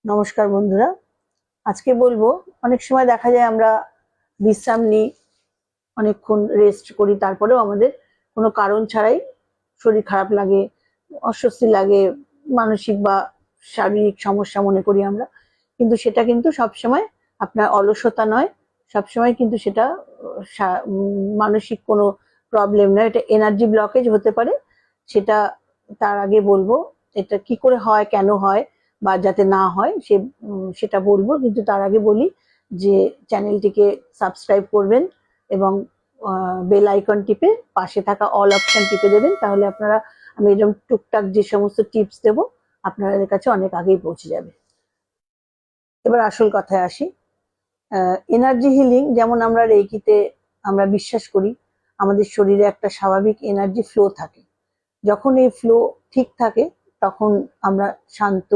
নমস্কার বন্ধুরা, আজকে বলবো অনেক সময় দেখা যায় আমরা বিশ্রাম নিই, অনেকক্ষণ রেস্ট করি, তারপরেও আমাদের কোনো কারণ ছাড়াই শরীর খারাপ লাগে, অস্বস্তি লাগে, মানসিক বা শারীরিক সমস্যা মনে করি আমরা। কিন্তু সেটা কিন্তু সবসময় আপনার অলসতা নয়, সবসময় কিন্তু সেটা মানসিক কোনো প্রবলেম নয়, এটা এনার্জি ব্লকেজ হতে পারে। সেটা তার আগে বলবো এটা কি করে হয়, কেন হয়, বা যাতে না হয় সেটা বলবো। কিন্তু তার আগে বলি যে চ্যানেলটিকে সাবস্ক্রাইব করবেন এবং বেল আইকন টিপে পাশে থাকা অল অপশন টিপে দেবেন, তাহলে আপনারা আমি এরকম টুকটাক যে সমস্ত টিপস দেব আপনাদের কাছে অনেক আগেই পৌঁছে যাবে। এবার আসল কথায় আসি। এনার্জি হিলিং, যেমন আমরা রেইকিতে আমরা বিশ্বাস করি আমাদের শরীরে একটা স্বাভাবিক এনার্জি ফ্লো থাকে। যখন এই ফ্লো ঠিক থাকে তখন আমরা শান্ত,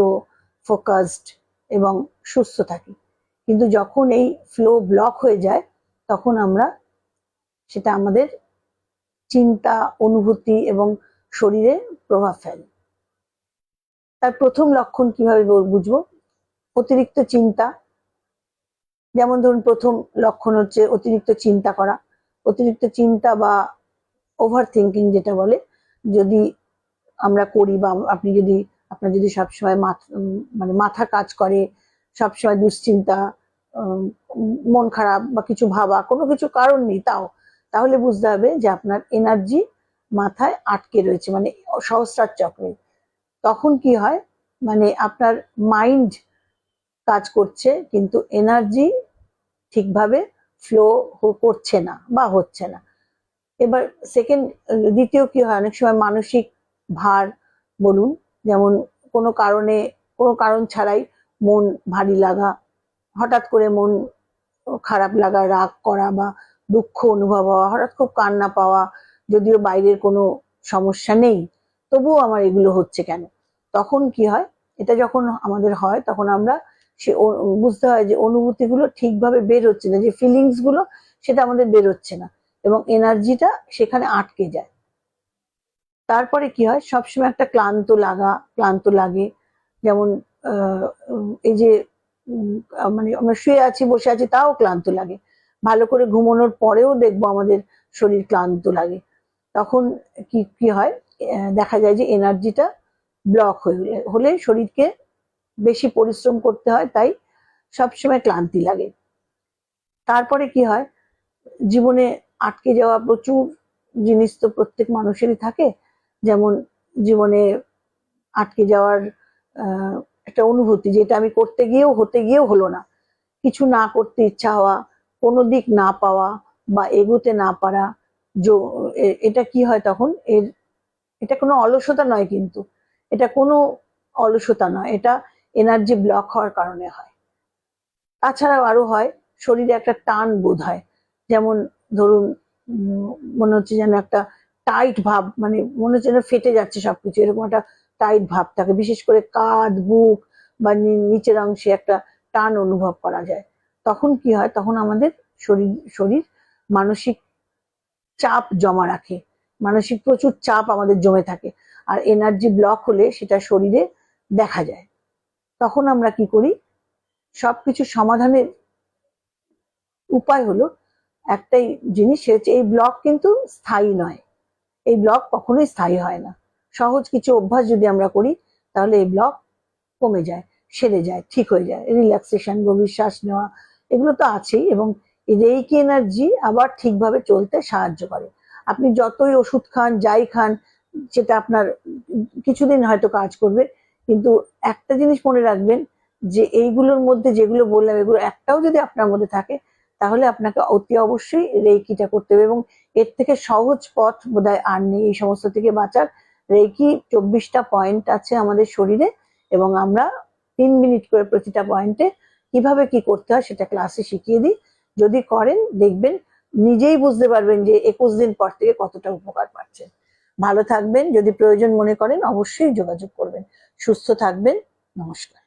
ফোকাসড এবং সুস্থ থাকি। কিন্তু যখন এই ফ্লো ব্লক হয়ে যায় তখন আমরা সেটা আমাদের চিন্তা, অনুভূতি এবং শরীরে প্রভাব ফেলে। তার প্রথম লক্ষণ কিভাবে বুঝবো? অতিরিক্ত চিন্তা। যেমন ধরুন, প্রথম লক্ষণ হচ্ছে অতিরিক্ত চিন্তা করা। অতিরিক্ত চিন্তা বা ওভার থিঙ্কিং যেটা বলে, যদি আমরা করি বা আপনার যদি সবসময় মাথা কাজ করে, সবসময় দুশ্চিন্তা, মন খারাপ বা কিছু ভাবা, কোনো কিছু কারণ নেই তাহলে বুঝতে হবে যে আপনার এনার্জি মাথায় আটকে রয়েছে, মানে সহস্রার চক্রে। তখন কি হয়, মানে আপনার মাইন্ড কাজ করছে কিন্তু এনার্জি ঠিকভাবে ফ্লো করছে না বা হচ্ছে না। এবার দ্বিতীয় কি হয়, অনেক সময় মানসিক ভার বলুন, যেমন কোনো কারণ ছাড়াই মন ভারী লাগা, হঠাৎ করে মন খারাপ লাগা, রাগ করা বা দুঃখ অনুভব হওয়া, হঠাৎ খুব কান্না পাওয়া, যদিও বাইরের কোনো সমস্যা নেই তবুও আমার এগুলো হচ্ছে কেন। তখন কি হয়, এটা যখন আমাদের হয় তখন আমরা বুঝতে হয় যে অনুভূতিগুলো ঠিকভাবে বের হচ্ছে না, যে ফিলিংস গুলো সেটা আমাদের বের হচ্ছে না এবং এনার্জিটা সেখানে আটকে যায়। তারপরে কি হয়, সবসময় একটা ক্লান্ত লাগে। যেমন এই যে মানে আমরা শুয়ে আছি, বসে আছি, তাও ক্লান্ত লাগে। ভালো করে ঘুমানোর পরেও দেখবো আমাদের শরীর ক্লান্ত লাগে। তখন কি কি হয়, দেখা যায় যে এনার্জিটা ব্লক হলে শরীরকে বেশি পরিশ্রম করতে হয়, তাই সবসময় ক্লান্তি লাগে। তারপরে কি হয়, জীবনে আটকে যাওয়া প্রচুর জিনিস তো প্রত্যেক মানুষেরই থাকে। যেমন জীবনে আটকে যাওয়ার একটা অনুভূতি, যেটা আমি করতে গিয়েও হতে গিয়েও হলো না, কিছু না করতে ইচ্ছা হওয়া, কোনো দিক না পাওয়া বা এগোতে না পারা। এটা কি হয় তখন, এটা কোনো অলসতা নয়, কিন্তু এটা কোনো অলসতা নয়, এটা এনার্জি ব্লক হওয়ার কারণে হয়। তাছাড়াও আরো হয়, শরীরে একটা টান বোধ হয়। যেমন ধরুন, মনে হচ্ছে যেন একটা টাইট ভাব, মানে মনে হচ্ছে যেন ফেটে যাচ্ছে সবকিছু, এরকম একটা টাইট ভাব থাকে। বিশেষ করে কাঁধ, বুক বা নিচের অংশে একটা টান অনুভব করা যায়। তখন কি হয়, তখন আমাদের শরীর মানসিক চাপ জমা রাখে, মানসিক প্রচুর চাপ আমাদের জমে থাকে। আর এনার্জি ব্লক হলে সেটা শরীরে দেখা যায়। তখন আমরা কি করি, সবকিছু সমাধানের উপায় হলো একটাই জিনিস, সে হচ্ছে এই ব্লক কিন্তু স্থায়ী নয়, এই ব্লক কখনোই স্থায়ী হয় না। সহজ কিছু অভ্যাস যদি আমরা করি তাহলে এই ব্লক কমে যায়, সেরে যায়, ঠিক হয়ে যায়। রিল্যাক্সেশন, গভীর শ্বাস নেওয়া, এগুলো তো আছেই, এবং রেইকি এনার্জি আবার ঠিকভাবে চলতে সাহায্য করে। আপনি যতই ওষুধ খান, যাই খান, সেটা আপনার কিছুদিন হয়তো কাজ করবে, কিন্তু একটা জিনিস মনে রাখবেন, যে এইগুলোর মধ্যে যেগুলো বললাম এগুলো একটাও যদি আপনার মধ্যে থাকে তাহলে আপনাকে অতি অবশ্যই রেইকিটা করতে হবে। এবং এর থেকে সহজ পথ বোধহয় আর নেই এই সমস্ত থেকে বাঁচার। রেইকি 24টা পয়েন্ট আছে আমাদের শরীরে, এবং আমরা 3 মিনিট করে প্রতিটা পয়েন্টে কিভাবে কি করতে হয় সেটা ক্লাসে শিখিয়ে দিই। যদি করেন দেখবেন, নিজেই বুঝতে পারবেন যে 21 দিন পর থেকে কতটা উপকার পাচ্ছেন। ভালো থাকবেন, যদি প্রয়োজন মনে করেন অবশ্যই যোগাযোগ করবেন। সুস্থ থাকবেন। নমস্কার।